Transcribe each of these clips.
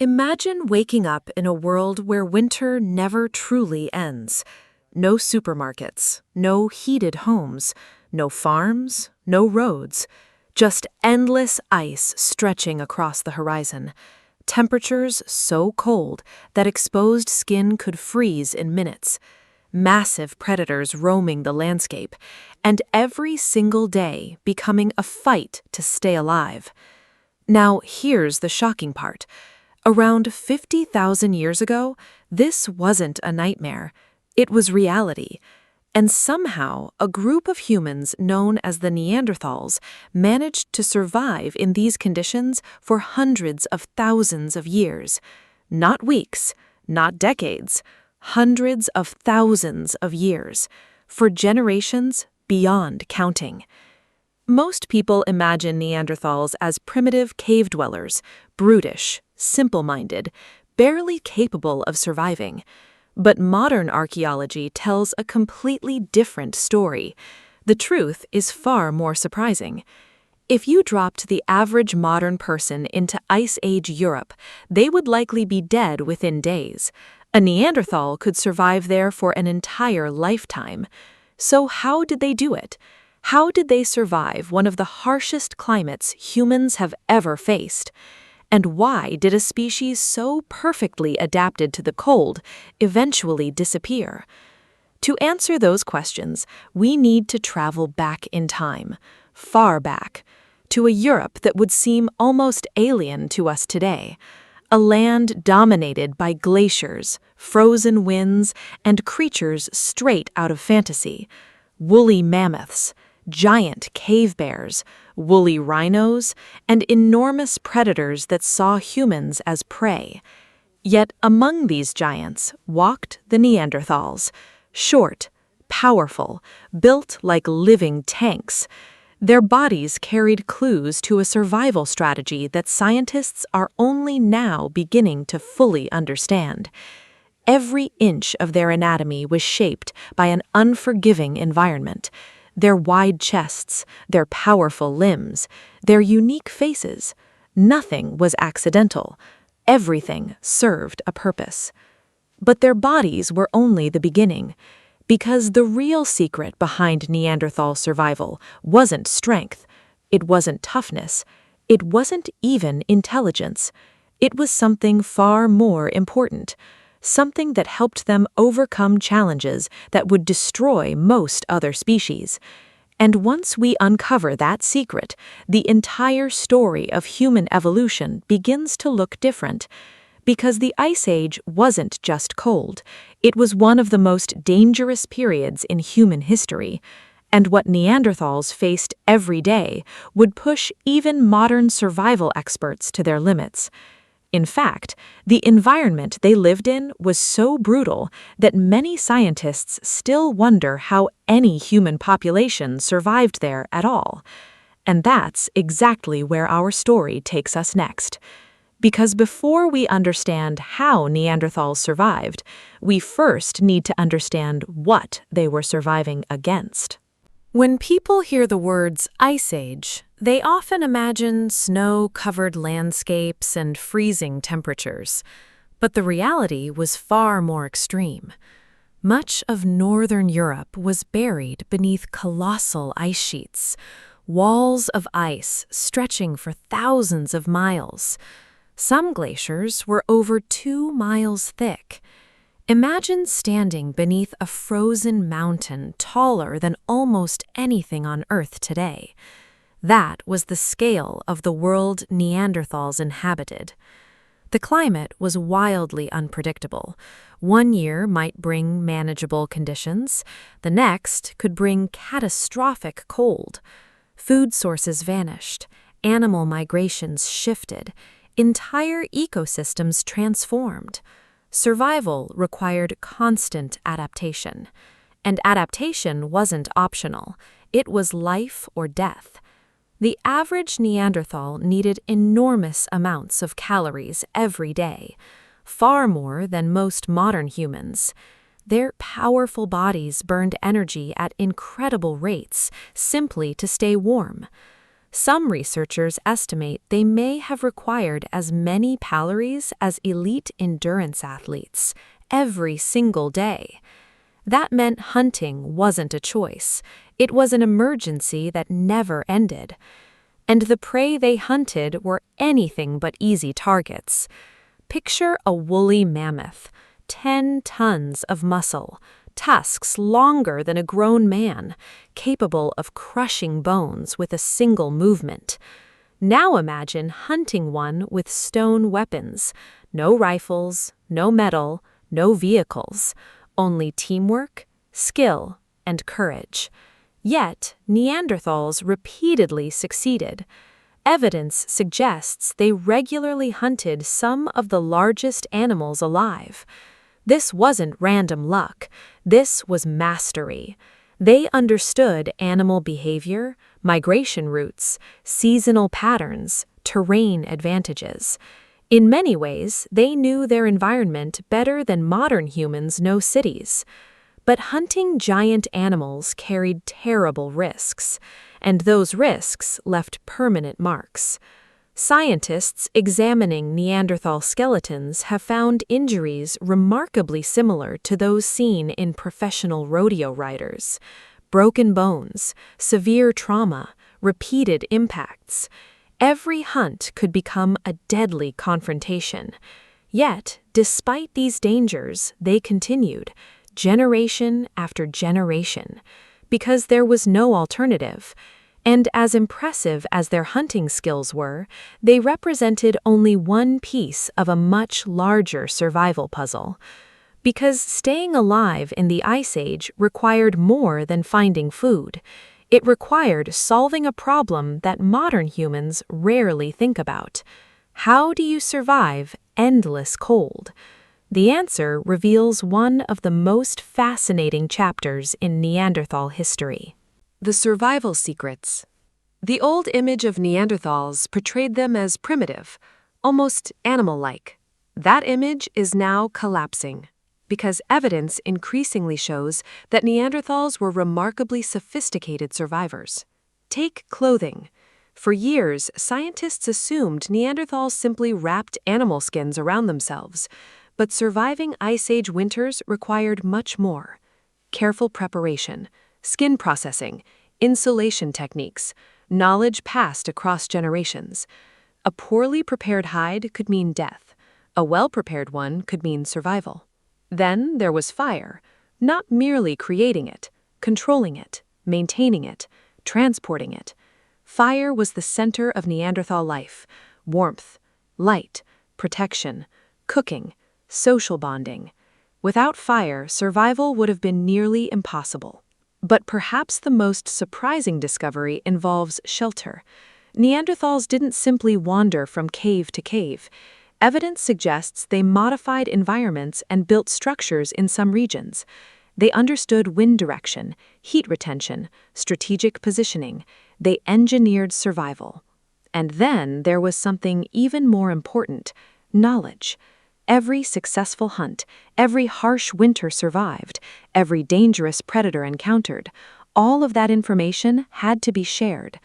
Imagine waking up in a world where winter never truly ends. No supermarkets, no heated homes, no farms, no roads, just endless ice stretching across the horizon. Temperatures so cold that exposed skin could freeze in minutes. Massive predators roaming the landscape, and every single day becoming a fight to stay alive. Now, here's the shocking part. Around 50,000 years ago, this wasn't a nightmare. It was reality. And somehow, a group of humans known as the Neanderthals managed to survive in these conditions for hundreds of thousands of years. Not weeks, not decades, hundreds of thousands of years, for generations beyond counting. Most people imagine Neanderthals as primitive cave dwellers, brutish, simple-minded, barely capable of surviving. But modern archaeology tells a completely different story. The truth is far more surprising. If you dropped the average modern person into Ice Age Europe, they would likely be dead within days. A Neanderthal could survive there for an entire lifetime. So how did they do it? How did they survive one of the harshest climates humans have ever faced? And why did a species so perfectly adapted to the cold eventually disappear? To answer those questions, we need to travel back in time, far back, to a Europe that would seem almost alien to us today. A land dominated by glaciers, frozen winds, and creatures straight out of fantasy. Woolly mammoths, giant cave bears, woolly rhinos, and enormous predators that saw humans as prey. Yet among these giants walked the Neanderthals, short, powerful, built like living tanks. Their bodies carried clues to a survival strategy that scientists are only now beginning to fully understand. Every inch of their anatomy was shaped by an unforgiving environment. Their wide chests, their powerful limbs, their unique faces. Nothing was accidental. Everything served a purpose. But their bodies were only the beginning, because the real secret behind Neanderthal survival wasn't strength, it wasn't toughness, it wasn't even intelligence. It was something far more important. Something that helped them overcome challenges that would destroy most other species. And once we uncover that secret, the entire story of human evolution begins to look different. Because the Ice Age wasn't just cold, it was one of the most dangerous periods in human history. And what Neanderthals faced every day would push even modern survival experts to their limits. In fact, the environment they lived in was so brutal that many scientists still wonder how any human population survived there at all. And that's exactly where our story takes us next. Because before we understand how Neanderthals survived, we first need to understand what they were surviving against. When people hear the words Ice Age, they often imagine snow-covered landscapes and freezing temperatures. But the reality was far more extreme. Much of northern Europe was buried beneath colossal ice sheets, walls of ice stretching for thousands of miles. Some glaciers were over 2 miles thick. Imagine standing beneath a frozen mountain taller than almost anything on Earth today. That was the scale of the world Neanderthals inhabited. The climate was wildly unpredictable. One year might bring manageable conditions. The next could bring catastrophic cold. Food sources vanished. Animal migrations shifted. Entire ecosystems transformed. Survival required constant adaptation. And adaptation wasn't optional. It was life or death. The average Neanderthal needed enormous amounts of calories every day, far more than most modern humans. Their powerful bodies burned energy at incredible rates simply to stay warm. Some researchers estimate they may have required as many calories as elite endurance athletes every single day. That meant hunting wasn't a choice. It was an emergency that never ended. And the prey they hunted were anything but easy targets. Picture a woolly mammoth, 10 tons of muscle, tusks longer than a grown man, capable of crushing bones with a single movement. Now imagine hunting one with stone weapons, no rifles, no metal, no vehicles, only teamwork, skill, and courage. Yet, Neanderthals repeatedly succeeded. Evidence suggests they regularly hunted some of the largest animals alive. This wasn't random luck. This was mastery. They understood animal behavior, migration routes, seasonal patterns, terrain advantages. In many ways, they knew their environment better than modern humans know cities. But hunting giant animals carried terrible risks, and those risks left permanent marks. Scientists examining Neanderthal skeletons have found injuries remarkably similar to those seen in professional rodeo riders. Broken bones, severe trauma, repeated impacts. Every hunt could become a deadly confrontation. Yet, despite these dangers, they continued, generation after generation, because there was no alternative. And as impressive as their hunting skills were, they represented only one piece of a much larger survival puzzle. Because staying alive in the Ice Age required more than finding food. It required solving a problem that modern humans rarely think about. How do you survive endless cold? The answer reveals one of the most fascinating chapters in Neanderthal history. The survival secrets. The old image of Neanderthals portrayed them as primitive, almost animal-like. That image is now collapsing, because evidence increasingly shows that Neanderthals were remarkably sophisticated survivors. Take clothing. For years, scientists assumed Neanderthals simply wrapped animal skins around themselves, but surviving Ice Age winters required much more. Careful preparation, skin processing, insulation techniques, knowledge passed across generations. A poorly prepared hide could mean death. A well-prepared one could mean survival. Then there was fire, not merely creating it, controlling it, maintaining it, transporting it. Fire was the center of Neanderthal life: warmth, light, protection, cooking, social bonding. Without fire, survival would have been nearly impossible. But perhaps the most surprising discovery involves shelter. Neanderthals didn't simply wander from cave to cave. Evidence suggests they modified environments and built structures in some regions. They understood wind direction, heat retention, strategic positioning. They engineered survival. And then there was something even more important: knowledge. Every successful hunt, every harsh winter survived, every dangerous predator encountered, all of that information had to be shared.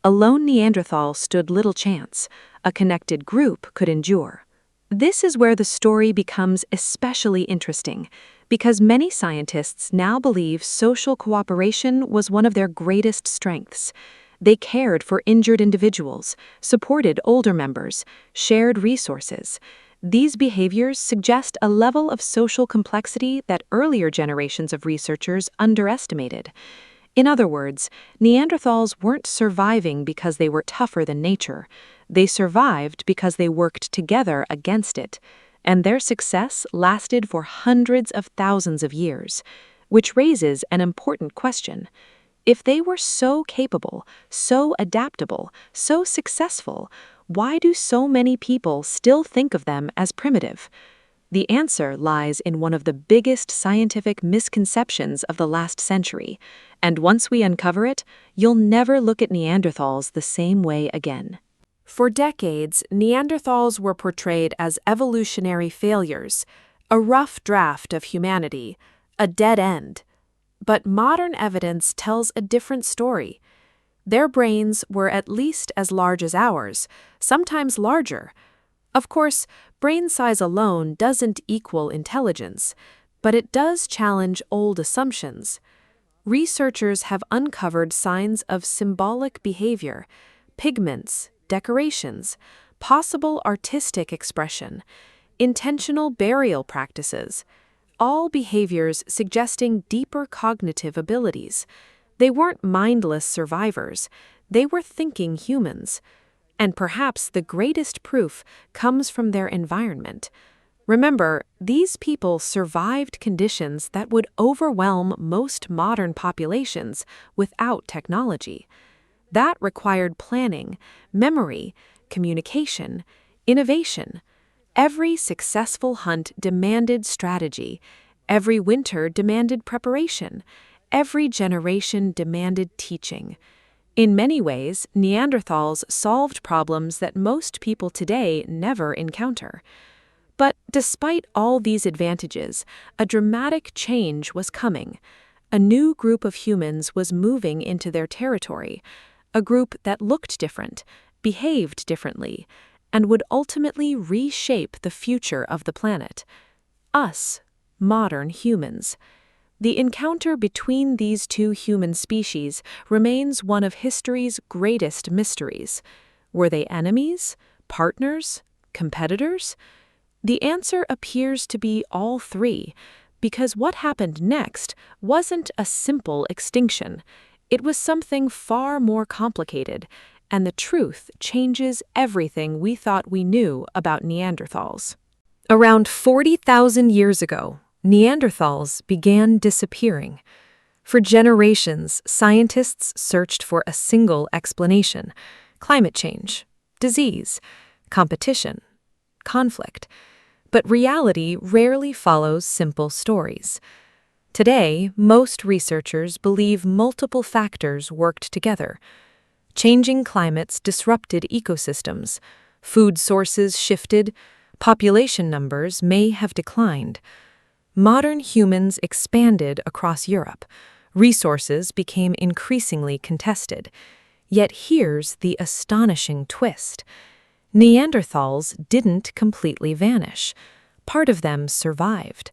A lone Neanderthal stood little chance. A connected group could endure. This is where the story becomes especially interesting, because many scientists now believe social cooperation was one of their greatest strengths. They cared for injured individuals, supported older members, shared resources. These behaviors suggest a level of social complexity that earlier generations of researchers underestimated. In other words, Neanderthals weren't surviving because they were tougher than nature. They survived because they worked together against it, and their success lasted for hundreds of thousands of years, which raises an important question. If they were so capable, so adaptable, so successful, why do so many people still think of them as primitive? The answer lies in one of the biggest scientific misconceptions of the last century, and once we uncover it, you'll never look at Neanderthals the same way again. For decades, Neanderthals were portrayed as evolutionary failures, a rough draft of humanity, a dead end. But modern evidence tells a different story. Their brains were at least as large as ours, sometimes larger. Of course, brain size alone doesn't equal intelligence, but it does challenge old assumptions. Researchers have uncovered signs of symbolic behavior, pigments, decorations, possible artistic expression, intentional burial practices, all behaviors suggesting deeper cognitive abilities. They weren't mindless survivors, they were thinking humans. And perhaps the greatest proof comes from their environment. Remember, these people survived conditions that would overwhelm most modern populations without technology. That required planning, memory, communication, innovation. Every successful hunt demanded strategy. Every winter demanded preparation. Every generation demanded teaching. In many ways, Neanderthals solved problems that most people today never encounter. But despite all these advantages, a dramatic change was coming. A new group of humans was moving into their territory, a group that looked different, behaved differently, and would ultimately reshape the future of the planet. Us, modern humans. The encounter between these two human species remains one of history's greatest mysteries. Were they enemies, partners, competitors? The answer appears to be all three, because what happened next wasn't a simple extinction. It was something far more complicated, and the truth changes everything we thought we knew about Neanderthals. Around 40,000 years ago, Neanderthals began disappearing. For generations, scientists searched for a single explanation: climate change, disease, competition, conflict. But reality rarely follows simple stories. Today, most researchers believe multiple factors worked together. Changing climates disrupted ecosystems, food sources shifted, population numbers may have declined. Modern humans expanded across Europe. Resources became increasingly contested. Yet here's the astonishing twist. Neanderthals didn't completely vanish. Part of them survived.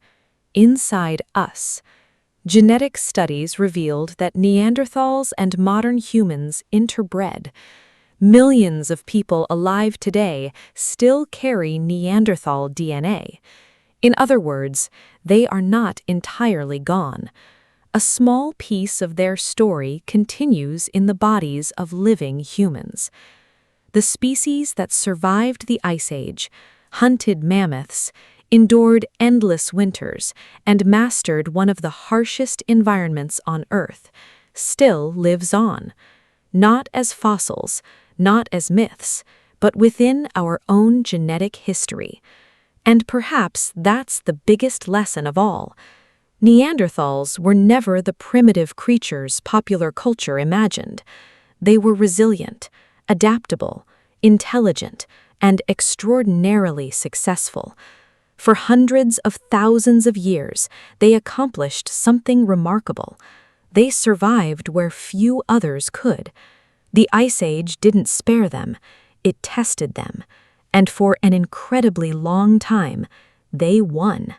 Inside us. Genetic studies revealed that Neanderthals and modern humans interbred. Millions of people alive today still carry Neanderthal DNA. In other words, they are not entirely gone. A small piece of their story continues in the bodies of living humans. The species that survived the Ice Age, hunted mammoths, endured endless winters, and mastered one of the harshest environments on Earth, still lives on. Not as fossils, not as myths, but within our own genetic history. And perhaps that's the biggest lesson of all. Neanderthals were never the primitive creatures popular culture imagined. They were resilient, adaptable, intelligent, and extraordinarily successful. For hundreds of thousands of years, they accomplished something remarkable. They survived where few others could. The Ice Age didn't spare them, it tested them. And for an incredibly long time, they won.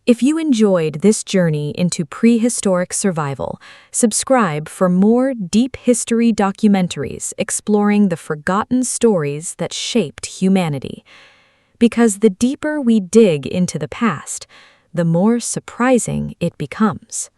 If you enjoyed this journey into prehistoric survival, subscribe for more deep history documentaries exploring the forgotten stories that shaped humanity. Because the deeper we dig into the past, the more surprising it becomes.